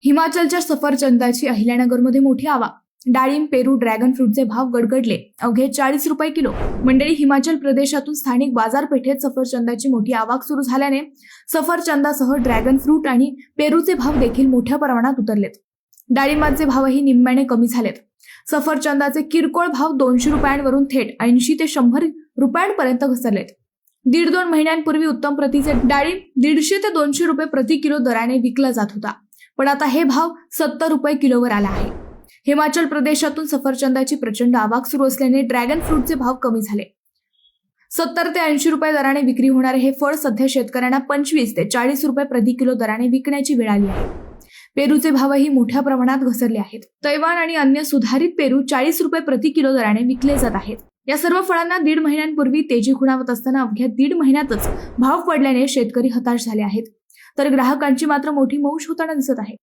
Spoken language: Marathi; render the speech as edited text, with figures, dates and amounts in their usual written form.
हिमाचलच्या सफरचंदाची अहिल्यानगरमध्ये मोठी आवक. डाळिंब, पेरू, ड्रॅगन फ्रूटचे भाव गडगडले. अवघे 40 रुपये किलो. मंडळी, हिमाचल प्रदेशातून स्थानिक बाजारपेठेत सफरचंदाची मोठी आवक सुरू झाल्याने सफरचंदासह ड्रॅगन फ्रूट आणि पेरूचे भाव देखील मोठ्या प्रमाणात उतरलेत. डाळिंबाचे भावही निम्म्याने कमी झालेत. सफरचंदाचे किरकोळ भाव 200 रुपयांवरून थेट 80 ते 100 रुपयांपर्यंत घसरलेत. 1.5-2 महिन्यांपूर्वी उत्तम प्रतीचे डाळिंब 150 ते 200 रुपये प्रति किलो दराने विकला जात होता, पण आता हे भाव 70 रुपये किलोवर आला आहे. हिमाचल प्रदेशातून सफरचंदाची प्रचंड आवक सुरू असल्याने ड्रॅगन फ्रूटचे भाव कमी झाले. 70 ते 80 रुपये दराने विक्री होणारे हे फळ सध्या शेतकऱ्यांना 25 ते 40 रुपये प्रति किलो दराने विकण्याची वेळ आली आहे. पेरूचे भावही मोठ्या प्रमाणात घसरले आहेत. तैवान आणि अन्य सुधारित पेरू 40 रुपये प्रति किलो दराने विकले जात आहेत. या सर्व फळांना 1.5 महिन्यांपूर्वी तेजी खुणावत असताना अवघ्या 1.5 महिन्यातच भाव पडल्याने शेतकरी हताश झाले आहेत, तर ग्राहकांची मात्र मोठी मौज होताना दिसत आहे.